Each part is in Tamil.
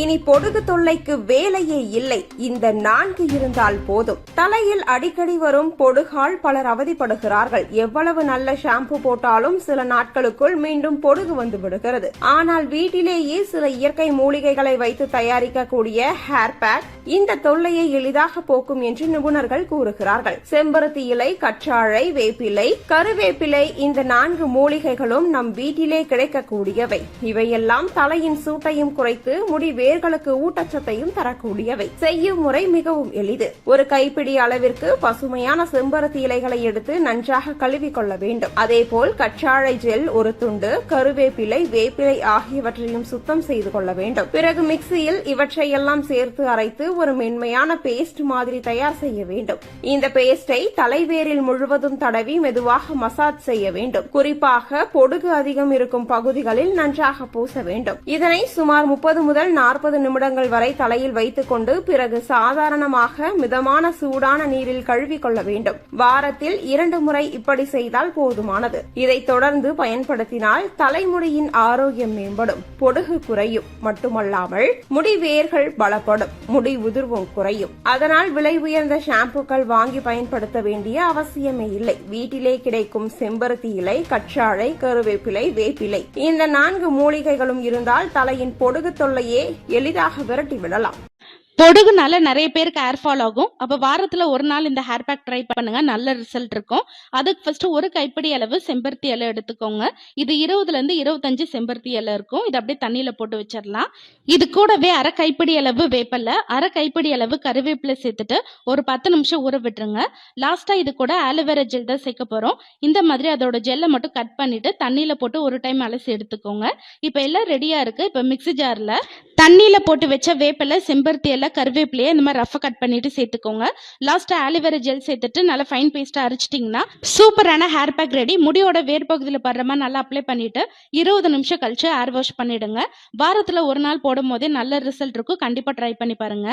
இனி பொடுகு தொல்லைக்கு வேலையே இல்லை. இந்த 4 இருந்தால் போதும். தலையில் அடிக்கடி வரும் பொடுகால் பலர் அவதிப்படுகிறார்கள். எவ்வளவு நல்ல ஷாம்பு போட்டாலும் சில நாட்களுக்குள் மீண்டும் பொடுகு வந்து விடுகிறது. ஆனால் வீட்டிலேயே சில இயற்கை மூலிகைகளை வைத்து தயாரிக்கக்கூடிய ஹேர் பேக் இந்த தொல்லையை எளிதாக போக்கும் என்று நிபுணர்கள் கூறுகிறார்கள். செம்பருத்தி இலை, கற்றாழை, வேப்பிலை, கருவேப்பிலை இந்த 4 மூலிகைகளும் நம் வீட்டிலே கிடைக்கக்கூடியவை. இவையெல்லாம் தலையின் சூட்டையும் குறைத்து முடி வேர்களுக்கு ஊட்டச்சத்தையும் தரக்கூடியவை. செய்யும் முறை மிகவும் எளிது. ஒரு கைப்பிடி அளவிற்கு பசுமையான செம்பருத்தி இலைகளை எடுத்து நன்றாக கழுவி கொள்ள வேண்டும். அதேபோல் கற்றாழை ஜெல் ஒரு துண்டு, கருவேப்பிலை, வேப்பிலை ஆகியவற்றையும் சுத்தம் செய்து கொள்ள வேண்டும். பிறகு மிக்சியில் இவற்றையெல்லாம் சேர்த்து அரைத்து ஒரு மென்மையான பேஸ்ட் மாதிரி தயார் செய்ய வேண்டும். இந்த பேஸ்டை தலைவேரில் முழுவதும் தடவி மெதுவாக மசாஜ் செய்ய வேண்டும். குறிப்பாக பொடுகு அதிகம் இருக்கும் பகுதிகளில் நன்றாக பூச வேண்டும். இதனை சுமார் 30 முதல் 40 நிமிடங்கள் வரை தலையில் வைத்துக் கொண்டு பிறகு சாதாரணமாக மிதமான சூடான நீரில் கழுவிக் கொள்ள வேண்டும். வாரத்தில் 2 முறை இப்படி செய்தால் போதுமானது. இதை தொடர்ந்து பயன்படுத்தினால் தலைமுடியின் ஆரோக்கியம் மேம்படும், பொடுகு குறையும். மட்டுமல்லாமல் முடி வேர்கள் பலப்படும், முடி உதிர்வும் குறையும். அதனால் விலை உயர்ந்த ஷாம்புக்கள் வாங்கி பயன்படுத்த வேண்டிய அவசியமே இல்லை. வீட்டிலே கிடைக்கும் செம்பருத்தி இலை, கற்றாழை, கருவேப்பிலை, வேப்பிலை இந்த 4 மூலிகைகளும் இருந்தால் தலையின் பொடுகு தொல்லையே எளிதாக விரட்டி விடலாம். பொடுகுனால நிறைய பேருக்கு ஹேர் ஃபால் ஆகும். அப்ப வாரத்துல ஒரு நாள் இந்த ஹேர் பேக் ட்ரை பண்ணுங்க, நல்ல ரிசல்ட் இருக்கும். அதுக்கு ஃபர்ஸ்ட் ஒரு கைப்பிடி அளவு செம்பருத்தி இலை எடுத்துக்கோங்க. இது 20 இருந்து 25 செம்பருத்தி இலை இருக்கும். இது அப்படியே தண்ணியில போட்டு வச்சிடலாம். இது கூடவே அரை கைப்பிடி அளவு வேப்பலை, அரை கைப்பிடி அளவு கருவேப்பிலை சேர்த்துட்டு ஒரு 10 நிமிஷம் ஊற விட்டுருங்க. லாஸ்டா இது கூட ஆலோவேரா ஜெல் தான் சேர்க்க போறோம். இந்த மாதிரி அதோட ஜெல்லை மட்டும் கட் பண்ணிட்டு தண்ணியில போட்டு ஒரு டைம் அலசி எடுத்துக்கோங்க. இப்ப எல்லாம் ரெடியா இருக்கு. இப்ப மிக்ஸி ஜார்ல தண்ணியில போட்டு வச்ச வேப்பலை, செம்பருத்தி இலை, கருவேப்பிலையை இந்த மாதிரி ரஃபா கட் பண்ணிட்டு சேர்த்துக்கோங்க. லாஸ்டா ஆலிவேரா ஜெல் சேர்த்துட்டு நல்லா ஃபைன் பேஸ்டா அரைச்சிட்டிங்கன்னா சூப்பரான ஹேர் பேக் ரெடி. முடியோட வேர் பகுதியில் படுற மாதிரி நல்லா அப்ளை பண்ணிட்டு 20 நிமிஷம் கழிச்சு ஹேர் வாஷ் பண்ணிடுங்க. வாரத்துல ஒரு நாள் போடும் போதே நல்ல ரிசல்ட் இருக்கும். கண்டிப்பா ட்ரை பண்ணி பாருங்க.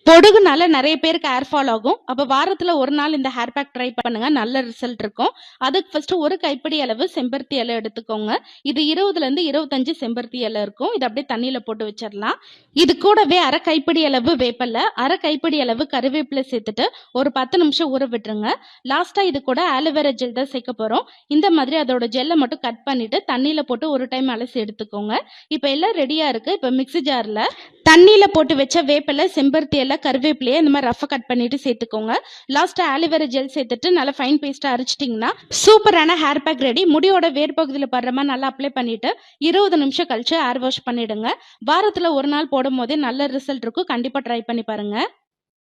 பொடுகுனால நிறைய பேருக்கு ஹேர் ஃபால் ஆகும். அப்ப வாரத்துல ஒரு நாள் இந்த ஹேர் பேக் ட்ரை பண்ணுங்க, நல்ல ரிசல்ட் இருக்கும். அதுக்கு ஃபர்ஸ்ட் ஒரு கைப்பிடி அளவு செம்பருத்தி இலை எடுத்துக்கோங்க. இது 20 இருந்து 25 செம்பருத்தி இலை இருக்கும். இது அப்படியே தண்ணியில போட்டு வச்சிடலாம். இது கூடவே அரை கைப்பிடி அளவு வேப்பலை, அரை கைப்பிடி அளவு கருவேப்பிலை சேர்த்துட்டு ஒரு 10 நிமிஷம் ஊற விட்டுருங்க. லாஸ்டா இது கூட ஆலோவேரா ஜெல் தான் சேர்க்க போறோம். இந்த மாதிரி அதோட ஜெல்லை மட்டும் கட் பண்ணிட்டு தண்ணியில போட்டு ஒரு டைம் அலசி எடுத்துக்கோங்க. இப்ப எல்லாம் ரெடியா இருக்கு. இப்ப மிக்ஸி ஜார்ல தண்ணியில போட்டு வச்ச வேப்பலை, செம்பருத்தி இலை, கருவேப்பிலையை இந்த மாதிரி ரஃபா கட் பண்ணிட்டு சேர்த்துக்கோங்க. லாஸ்டா ஆலிவேரா ஜெல் சேர்த்துட்டு நல்லா ஃபைன் பேஸ்டா அரைச்சிட்டிங்கன்னா சூப்பரான ஹேர் பேக் ரெடி. முடியோட வேர் பகுதியில் படுற மாதிரி நல்லா அப்ளை பண்ணிட்டு 20 நிமிஷம் கழிச்சு ஹேர் வாஷ் பண்ணிடுங்க. வாரத்துல ஒரு நாள் போடும் போதே நல்ல ரிசல்ட் இருக்கும். கண்டிப்பா ட்ரை பண்ணி பாருங்க.